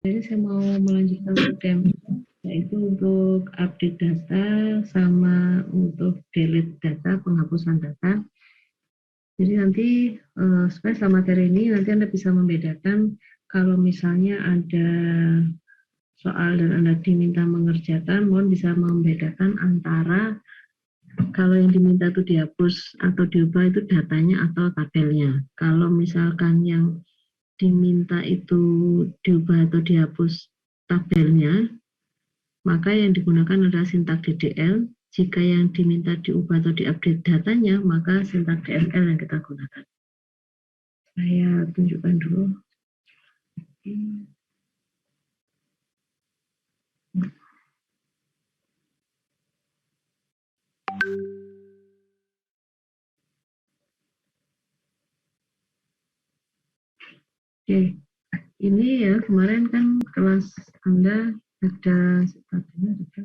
Jadi saya mau melanjutkan demo, yaitu untuk update data sama untuk delete data, penghapusan data. Jadi nanti supaya selama materi ini nanti Anda bisa membedakan kalau misalnya ada soal dan Anda diminta mengerjakan, mohon bisa membedakan antara kalau yang diminta itu dihapus atau diubah itu datanya atau tabelnya. Kalau misalkan yang diminta itu diubah atau dihapus tabelnya, maka yang digunakan adalah sintak DDL. Jika yang diminta diubah atau diupdate datanya, maka sintak DSL yang kita gunakan. Saya tunjukkan dulu. Oke, ini ya kemarin kan kelas Anda ada tadinya ada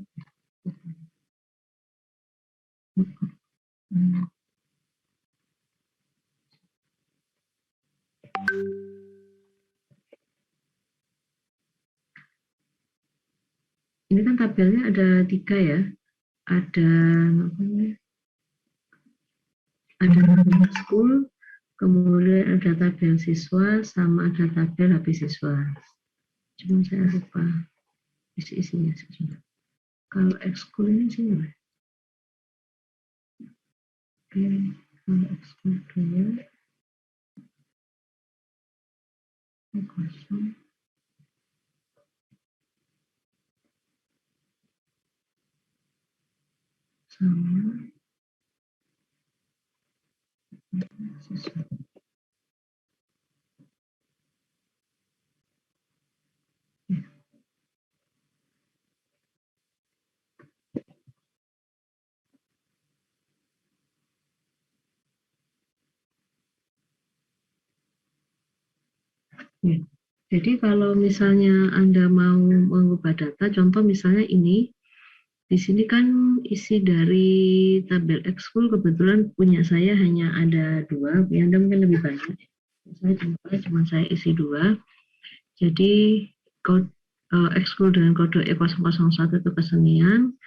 ini kan tabelnya ada 3 ya, ada tabel school, kemudian ada tabel siswa, sama ada tabel habis siswa. Cuma saya lupa isi-isinya sebenarnya. Kalau ekskul ini sih ya. Oke, kalau ekskul dulu kosong sama siswa. Ya. Jadi kalau misalnya Anda mau mengubah data, contoh misalnya ini, di sini kan isi dari tabel ekskul kebetulan punya saya hanya ada 2, ya Anda mungkin lebih banyak. Cuma saya isi 2. Jadi ekskul dengan kode E001 itu kesenian,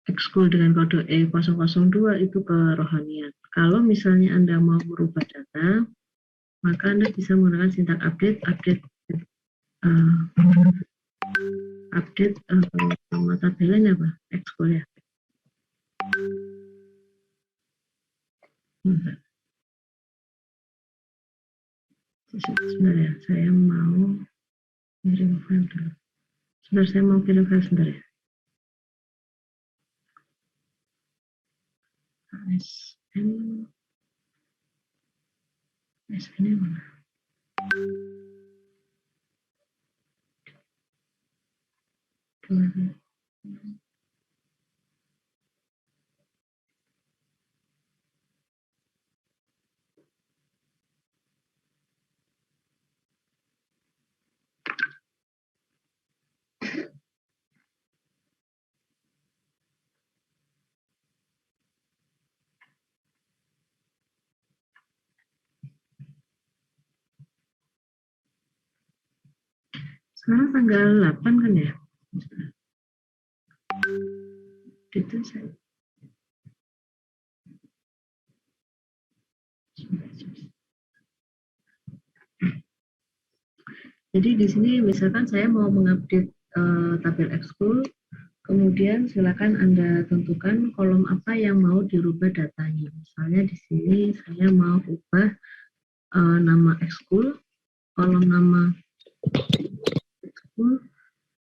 ekskul dengan kode E002 itu kerohanian. Kalau misalnya Anda mau merubah data, maka Anda bisa menggunakan sintak uh, nama tabelnya apa? Ekskul ya. Sebentar ya, saya mau kirim file dulu. Sebentar, saya mau kirim file sebentar ya. ASN ASN mana? Sekarang tanggal 8 kan ya? Itu saya. Jadi di sini misalkan saya mau mengupdate tabel ekskul, kemudian silakan Anda tentukan kolom apa yang mau dirubah datanya. Misalnya di sini saya mau ubah nama ekskul, kolom nama ekskul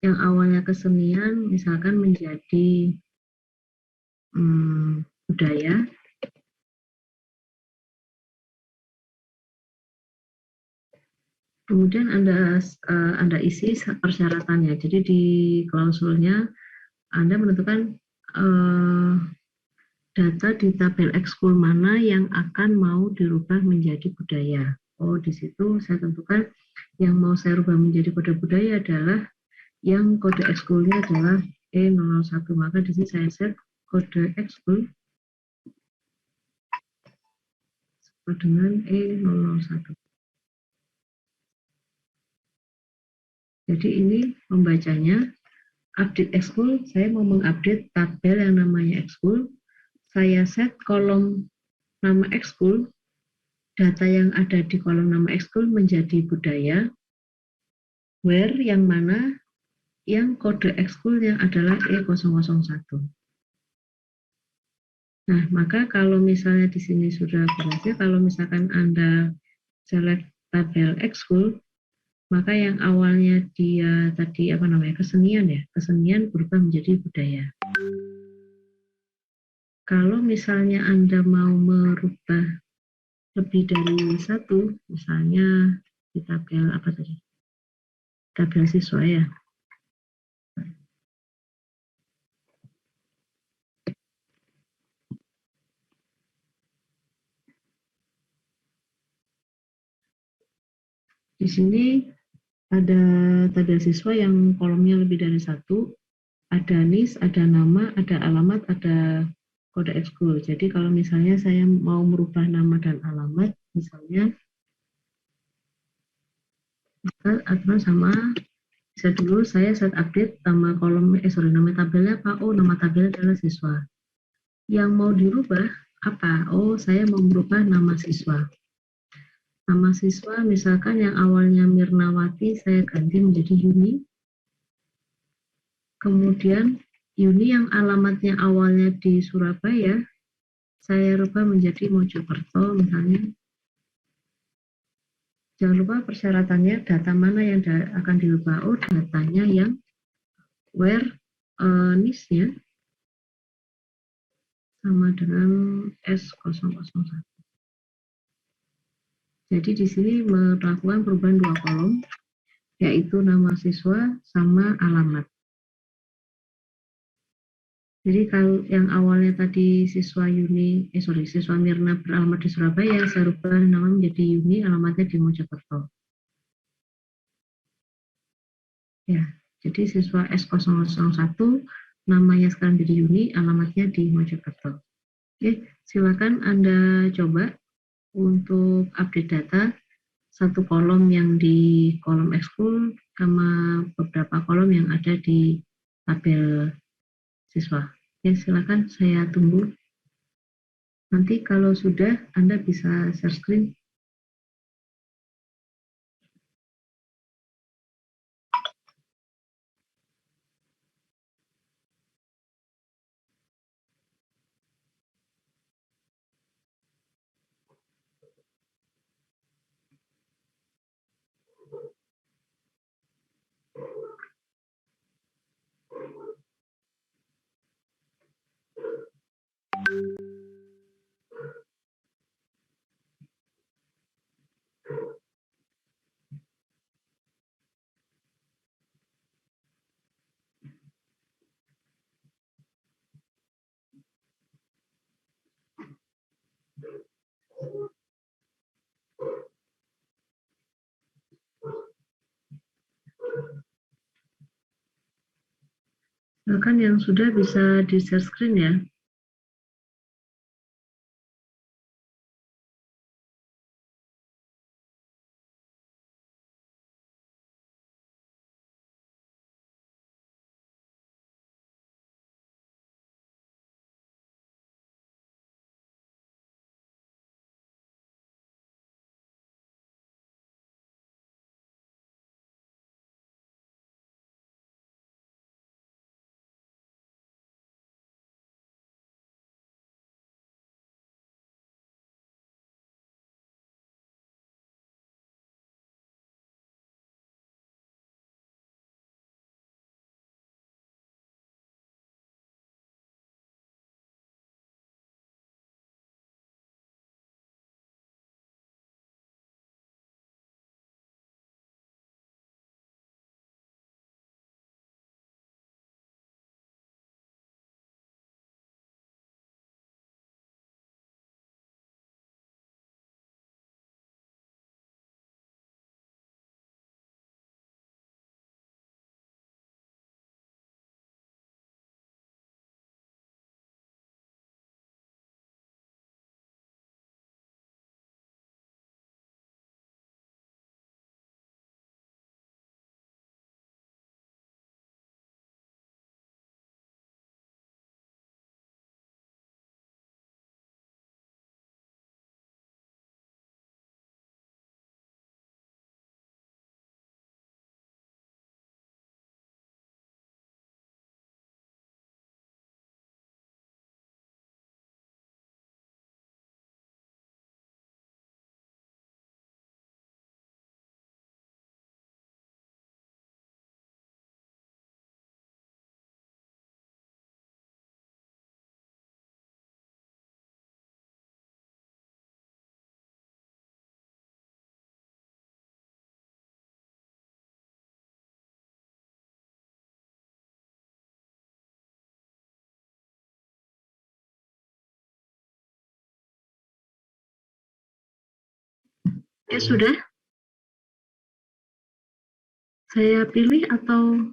yang awalnya kesenian misalkan menjadi budaya. Kemudian Anda isi persyaratannya. Jadi di klausulnya Anda menentukan data di tabel ekskul mana yang akan mau dirubah menjadi budaya. Oh, di situ saya tentukan yang mau saya rubah menjadi kode budaya adalah yang kode ekskulnya adalah E001. Maka di sini saya set kode ekskul dengan E001. Jadi ini membacanya, update ekskul, saya mau mengupdate tabel yang namanya ekskul, saya set kolom nama ekskul, data yang ada di kolom nama ekskul menjadi budaya, where yang mana yang kode ekskulnya adalah E001. Nah, maka kalau misalnya di sini sudah berhasil, kalau misalkan Anda select tabel ekskul, maka yang awalnya dia tadi kesenian ya, kesenian berubah menjadi budaya. Kalau misalnya Anda mau merubah lebih dari satu, misalnya di tabel apa tadi? Tabel siswa ya. Di sini ada tabel siswa yang kolomnya lebih dari satu, ada NIS, ada nama, ada alamat, ada kode ekskul. Jadi kalau misalnya saya mau merubah nama dan alamat, misalnya kita aturan sama, bisa dulu saya set update nama nama tabelnya apa? Oh, nama tabelnya adalah siswa. Yang mau dirubah apa? Oh, saya mau merubah nama siswa. Nama siswa misalkan yang awalnya Mirnawati saya ganti menjadi Yuni. Kemudian Yuni yang alamatnya awalnya di Surabaya, saya rubah menjadi Mojokerto misalnya. Jangan lupa persyaratannya data mana yang akan dirubah. Oh, datanya yang where NIS-nya sama dengan S001. Jadi di sini melakukan perubahan dua kolom, yaitu nama siswa sama alamat. Jadi kalau yang awalnya tadi siswa siswa Mirna beralamat di Surabaya, saya rubah nama menjadi Yuni, alamatnya di Mojokerto. Ya, jadi siswa S001 namanya sekarang jadi Yuni, alamatnya di Mojokerto. Oke, silakan Anda coba untuk update data satu kolom yang di kolom ekskul sama beberapa kolom yang ada di tabel siswa. Ya, silakan saya tunggu. Nanti kalau sudah Anda bisa share screen. Silakan yang sudah bisa di share screen ya. Ya sudah, saya pilih atau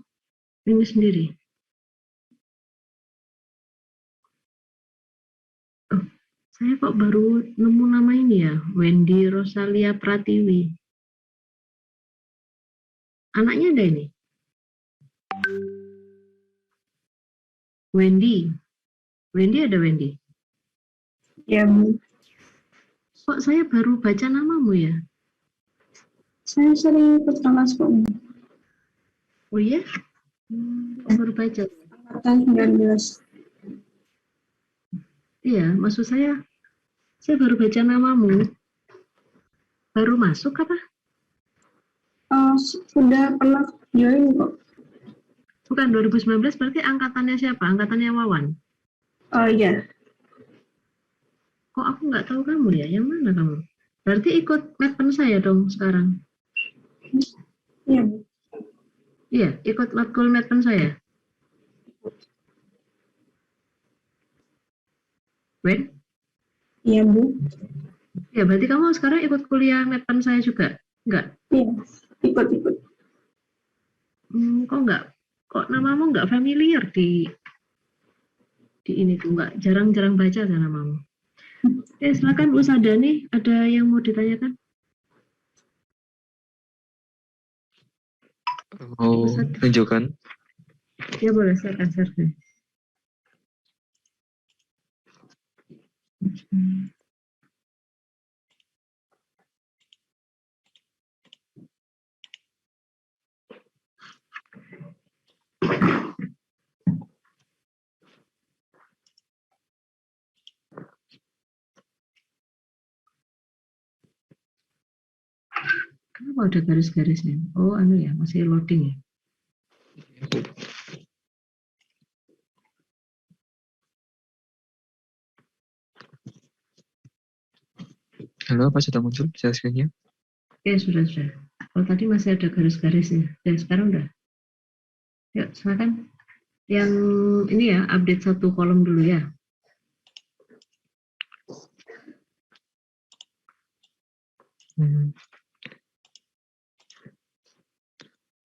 ini sendiri? Oh, saya kok baru nemu nama ini ya, Wendy Rosalia Pratiwi. Anaknya ada ini, Wendy. Wendy ada Wendy. Ya, Bu. Kok saya baru baca namamu ya? Saya sering ikut kelas kok, Bu. Oh iya? Kok baru baca? Angkatan 19. Iya, maksud saya baru baca namamu. Baru masuk apa? Sudah pernah join kok. Bukan 2019, berarti angkatannya siapa? Angkatannya Wawan. Iya. Kok aku nggak tahu kamu ya? Yang mana kamu? Berarti ikut matkul saya dong sekarang. Iya, Bu. Iya, ikut matkul matkul saya. Wen? Iya, Bu. Ya, berarti kamu sekarang ikut kuliah matkul saya juga? Enggak? Iya, ikut-ikut. Kok enggak? Kok namamu nggak familiar di ini tuh? Nggak, jarang-jarang baca kan namamu. Silakan Bu Sadani, ada yang mau ditanyakan? Mau tunjukkan? Ya boleh, silakan Sergei. Kenapa ada garis-garisnya? Oh, anu ya, masih loading ya. Halo, apa sudah muncul share screen-nya? Oke, sudah. Kalau tadi masih ada garis-garisnya. Ya, sekarang udah. Yuk, silakan. Yang ini ya, update satu kolom dulu ya.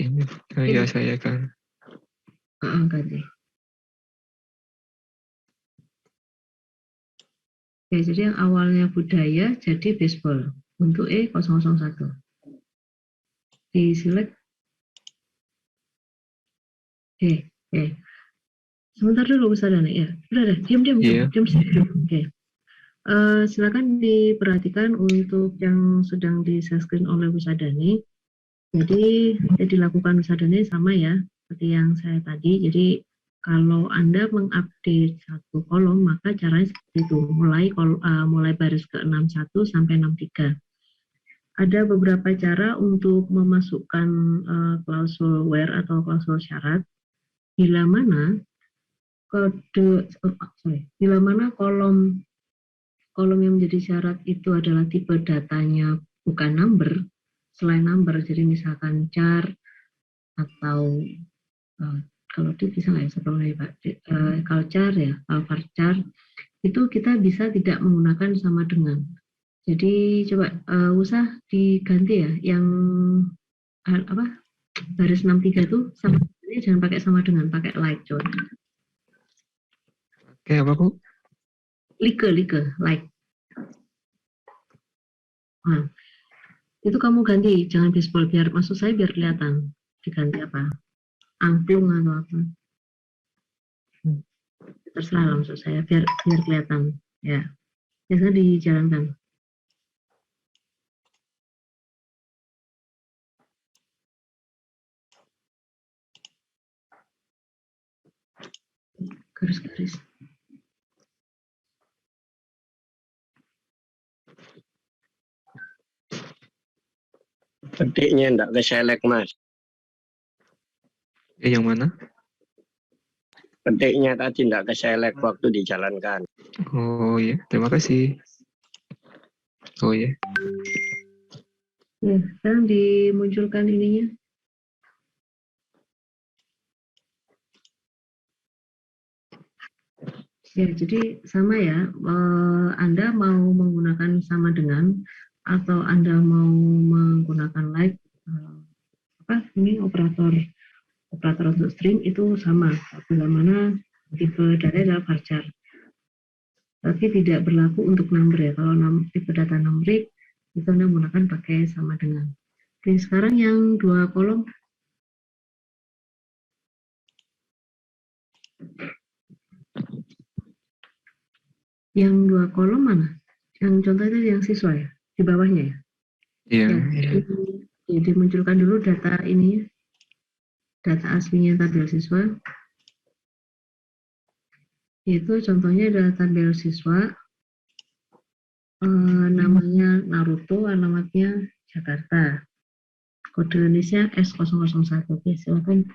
Ini ya saya kan. Ganti. Oke, jadi yang awalnya budaya jadi baseball untuk E001. Di select. Sebentar dulu Ustaz Dani ya. Udah, diam Iya. diam. Oke. Silakan diperhatikan untuk yang sedang di share screen oleh Ustaz Dani. Jadi yang dilakukan Ustaz Dani sama ya seperti yang saya tadi. Jadi kalau Anda mengupdate satu kolom maka caranya seperti itu. Mulai baris ke 61 sampai 63. Ada beberapa cara untuk memasukkan klausul where atau klausul syarat bila mana bila mana kolom yang menjadi syarat itu adalah tipe datanya bukan number, selain number, jadi misalkan char atau kalau itu bisa nggak ya sebelumnya Pak? Kalau char ya, kalau char itu kita bisa tidak menggunakan sama dengan. Jadi coba usah diganti ya, yang baris 63 itu sama jangan pakai sama dengan, pakai like coba. Oke, apa Bu? Like, like. Nah, itu kamu ganti, jangan baseball, biar maksud saya biar kelihatan. Diganti apa? Angklung atau apa? Terserah lah maksud saya, biar kelihatan. Ya, biasanya dijalankan. Garis-garis. Petiknya enggak ke select, Mas. Yang mana? Petiknya tadi enggak ke select waktu dijalankan. Oh ya, terima kasih. Oh ya. Ya, sekarang dimunculkan ininya. Ya, jadi sama ya, Anda mau menggunakan sama dengan atau Anda mau menggunakan like, ini operator untuk stream itu sama, bila mana tipe data adalah varchar. Tapi tidak berlaku untuk number ya. Kalau tipe data numerik itu Anda menggunakan pakai sama dengan. Oke, sekarang yang 2 kolom. Yang 2 kolom mana? Yang contoh itu yang siswa ya, di bawahnya ya. Iya. Ya, dimunculkan dulu data ini, data aslinya tabel siswa. Itu contohnya adalah tabel siswa, namanya Naruto, alamatnya Jakarta. Kode Indonesia S001. Oke, silakan.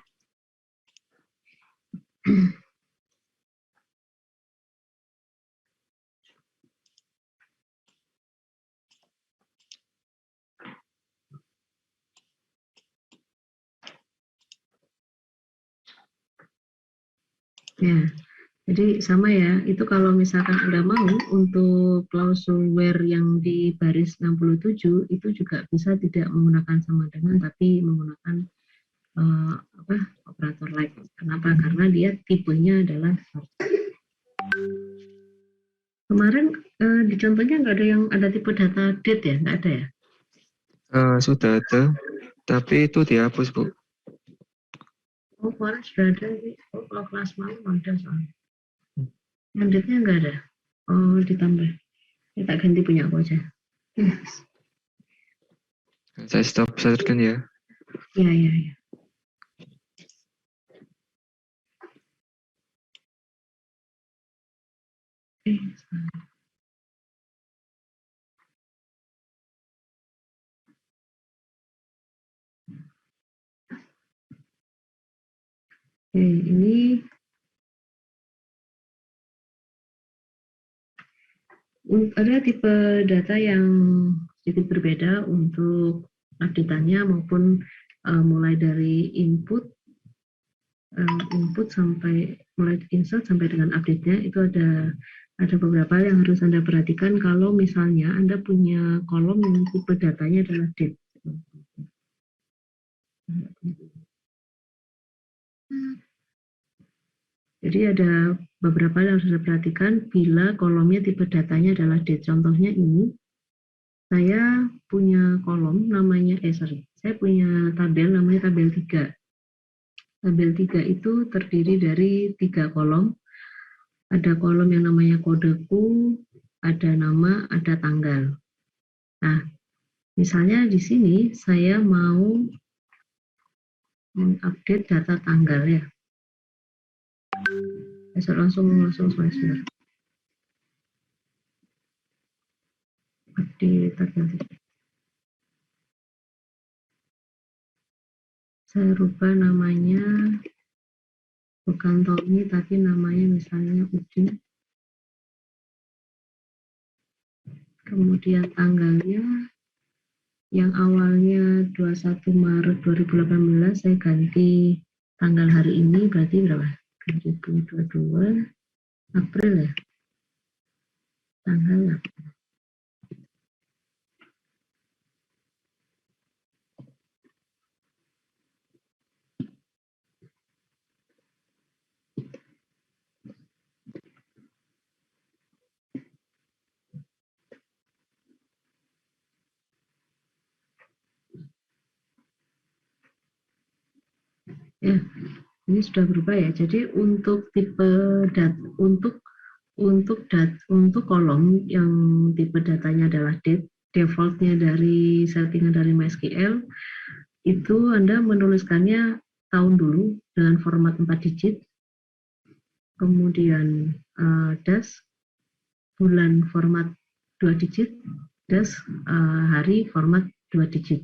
Ya, jadi sama ya, itu kalau misalkan Anda mau untuk klausul where yang di baris 67 itu juga bisa tidak menggunakan sama dengan tapi menggunakan operator like. Kenapa? Karena dia tipenya adalah kemarin di contohnya nggak ada yang ada tipe data date ya, nggak ada ya? Sudah ada, tapi itu dihapus, Bu. Oh, kemarin sudah ada sih. Oh, kalau kelas malam ada soalnya. Yang date-nya nggak ada. Oh, ditambah. Ya, tak ganti punya aku aja. Saya stop share-kan ya. Iya, iya, iya. Ini ada tipe data yang sedikit berbeda untuk update-annya maupun mulai dari input sampai mulai insert sampai dengan update-nya itu ada beberapa yang harus Anda perhatikan kalau misalnya Anda punya kolom yang tipe datanya adalah date. Jadi ada beberapa yang harus Anda perhatikan bila kolomnya tipe datanya adalah date. Contohnya ini, saya punya kolom namanya, saya punya tabel namanya tabel 3. Tabel 3 itu terdiri dari 3 kolom. Ada kolom yang namanya kodeku, ada nama, ada tanggal. Nah, misalnya di sini saya mau mengupdate data tanggal ya. Saya langsung sebentar. Update tanggal. Saya rubah namanya, bukan Tommy tapi namanya misalnya Udin. Kemudian tanggalnya yang awalnya 21 Maret 2018 saya ganti tanggal hari ini, berarti berapa? 2022 April ya. Tanggal apa? Ya, ini sudah berubah ya. Jadi untuk tipe untuk kolom yang tipe datanya adalah date, defaultnya dari settingan dari MySQL itu Anda menuliskannya tahun dulu dengan format 4 digit, kemudian dash, bulan format 2 digit, dash, hari format 2 digit.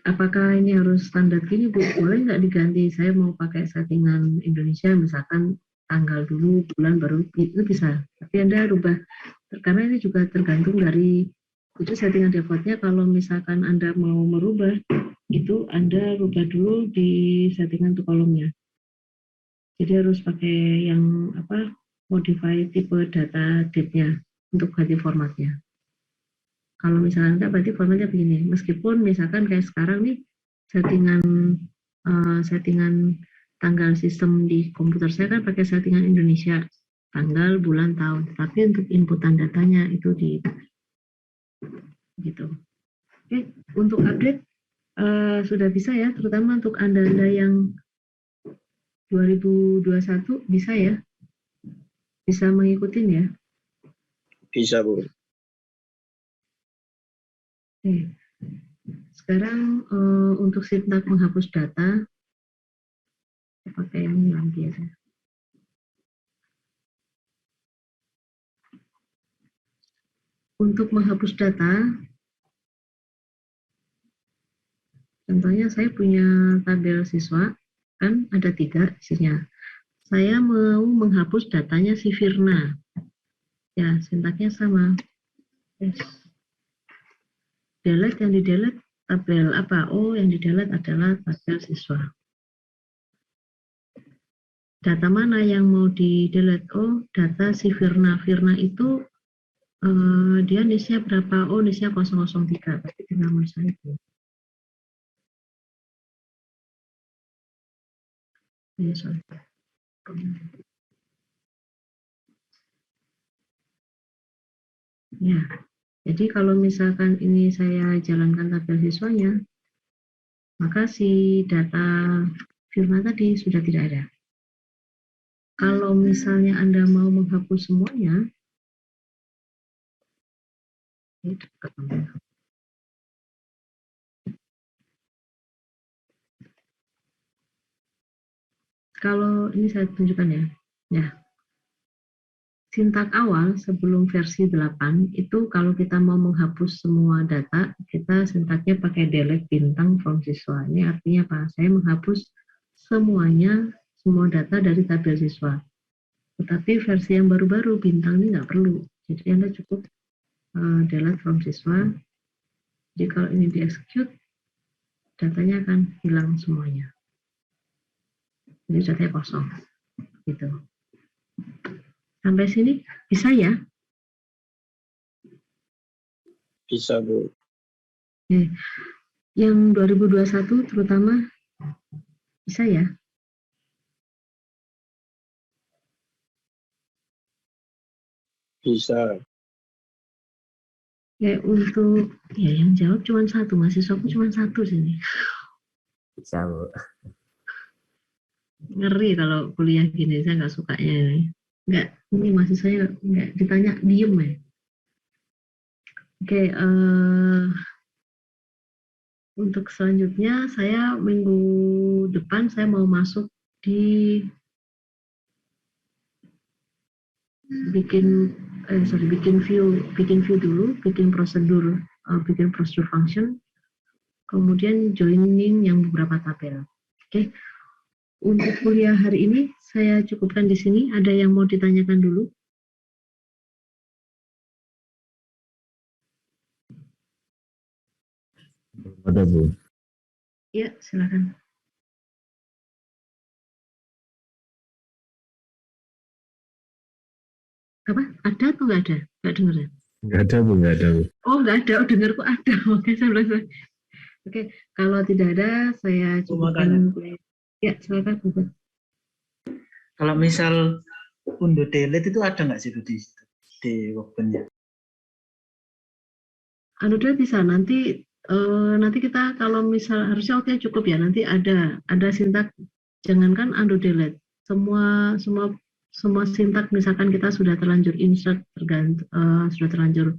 Apakah ini harus standar gini, Bu? Boleh nggak diganti? Saya mau pakai settingan Indonesia, misalkan tanggal dulu, bulan baru, itu bisa. Tapi Anda rubah, karena ini juga tergantung dari, itu settingan defaultnya. Kalau misalkan Anda mau merubah, itu Anda rubah dulu di settingan untuk kolomnya. Jadi harus pakai yang modify tipe data date-nya untuk ganti formatnya. Kalau misalkan enggak, berarti formatnya begini. Meskipun misalkan kayak sekarang nih, settingan tanggal sistem di komputer saya kan pakai settingan Indonesia, tanggal, bulan, tahun. Tapi untuk inputan datanya itu di gitu. Oke, untuk update sudah bisa ya, terutama untuk Anda-Anda yang 2021 bisa ya, bisa mengikuti ya. Bisa, Bu. Oke. Sekarang untuk sintak menghapus data, saya pakai ini yang biasa. Untuk menghapus data, contohnya saya punya tabel siswa, kan ada 3 isinya. Saya mau menghapus datanya si Firna. Ya, sintaknya sama. Yes. Delete, yang di-delete tabel apa? Oh, yang di-delete adalah tabel siswa. Data mana yang mau di-delete? Oh, data si Firna. Firna itu dia NIS-nya berapa? Oh, NIS-nya 003. Berarti tinggal masuk itu. Ya, sorry. Ya, jadi kalau misalkan ini saya jalankan tabel siswanya, maka si data Firma tadi sudah tidak ada. Kalau misalnya Anda mau menghapus semuanya, kalau ini saya tunjukkan ya. Ya, sintak awal sebelum versi 8 itu kalau kita mau menghapus semua data, kita sintaknya pakai delete bintang from siswa. Ini artinya apa? Saya menghapus semuanya, semua data dari tabel siswa. Tetapi versi yang baru-baru bintang ini nggak perlu. Jadi Anda cukup delete from siswa. Jadi kalau ini di-execute, datanya akan hilang semuanya. Jadi datanya kosong. Gitu. Sampai sini bisa ya? Bisa, Bu. Yang 2021 terutama bisa ya? Bisa. Ya untuk ya yang jawab cuma satu, mahasiswaku cuma satu sini. Bisa, Bu. Ngeri kalau kuliah gini, saya nggak sukanya ini. Nggak, ini mahasiswanya nggak ditanya diem ya. Oke, untuk selanjutnya saya minggu depan saya mau masuk di bikin view dulu, bikin prosedur function, kemudian joining yang beberapa tabel. Oke. Untuk kuliah hari ini saya cukupkan di sini. Ada yang mau ditanyakan dulu? Ada, Bu. Ya, silakan. Apa? Ada atau nggak ada? Nggak dengar ya? Nggak ada, Bu. Nggak ada, Bu. Oh, nggak ada. Oh, dengarku ada. Oke, saya bilang. Oke, kalau tidak ada, saya cukupkan. Ya, silakan. Kalau misal undo delete itu ada nggak sih di workbench-nya? Udah bisa nanti kita kalau misal harusnya oke cukup ya, nanti ada sintak, jangankan undo delete, semua sintak misalkan kita sudah terlanjur insert, sudah terlanjur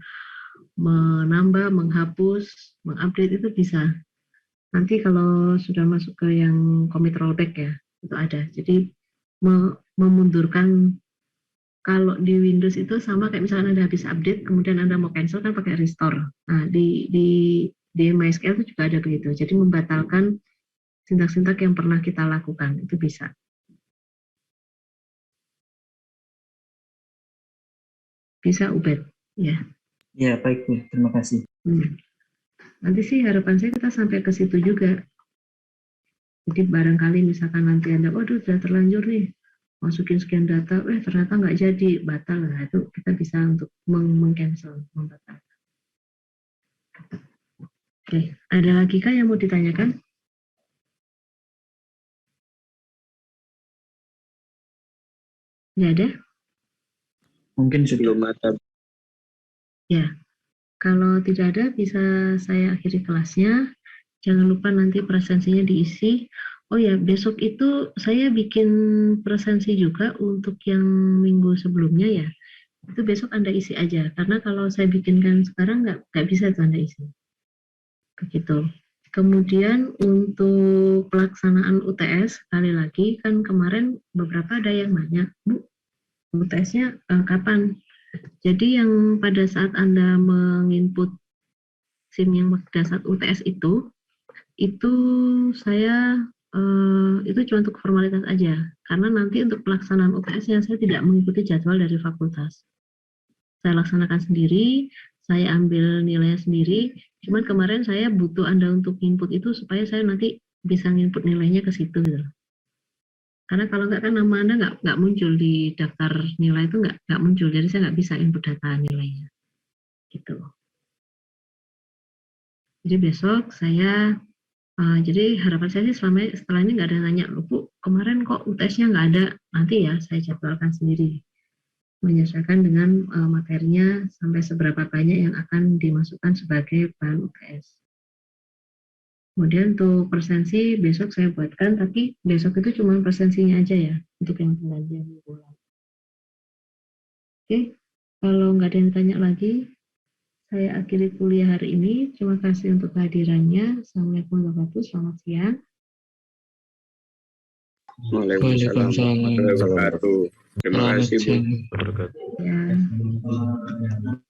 menambah, menghapus, mengupdate itu bisa. Nanti kalau sudah masuk ke yang commit rollback ya, itu ada. Jadi memundurkan. Kalau di Windows itu sama kayak misalnya Anda habis update, kemudian Anda mau cancel kan pakai restore. Nah, di MySQL itu juga ada begitu. Jadi membatalkan sintak-sintak yang pernah kita lakukan, itu bisa. Bisa, Ubed. Ya. Ya, baik, Bu. Terima kasih. Nanti sih harapan saya kita sampai ke situ juga. Jadi barangkali misalkan nanti Anda, waduh sudah terlanjur nih, masukin sekian data, ternyata nggak jadi, batal. Nah, itu kita bisa untuk meng-cancel, membatalkan. Oke, ada lagi kah yang mau ditanyakan? Nggak ada? Mungkin sudah. Belum ada. Ya, kalau tidak ada bisa saya akhiri kelasnya. Jangan lupa nanti presensinya diisi. Oh ya, besok itu saya bikin presensi juga untuk yang minggu sebelumnya ya. Itu besok Anda isi aja. Karena kalau saya bikinkan sekarang nggak bisa itu Anda isi. Begitu. Kemudian untuk pelaksanaan UTS, sekali lagi kan kemarin beberapa ada yang nanya, Bu, UTS-nya kapan? Jadi yang pada saat Anda menginput SIM yang pada saat UTS itu saya itu cuma untuk formalitas aja. Karena nanti untuk pelaksanaan UTS-nya saya tidak mengikuti jadwal dari fakultas. Saya laksanakan sendiri, saya ambil nilainya sendiri. Cuman kemarin saya butuh Anda untuk input itu supaya saya nanti bisa nginput nilainya ke situ gitu. Karena kalau nggak kan nama Anda nggak muncul di daftar nilai itu nggak muncul, jadi saya nggak bisa input data nilainya. Gitu. Jadi besok saya, jadi harapan saya sih setelah ini nggak ada yang nanya, loh Bu, kemarin kok UTS-nya nggak ada, nanti ya saya jadwalkan sendiri. Menyesuaikan dengan materinya sampai seberapa banyak yang akan dimasukkan sebagai bahan UTS. Kemudian untuk presensi besok saya buatkan, tapi besok itu cuma presensinya aja ya, untuk yang penggantian bulan. Oke, kalau nggak ada yang tanya lagi, saya akhiri kuliah hari ini. Terima kasih untuk kehadirannya. Assalamualaikum warahmatullahi wabarakatuh. Selamat siang. Waalaikumsalam warahmatullahi wabarakatuh. Terima Selamat kasih, Bu. siang. Ya.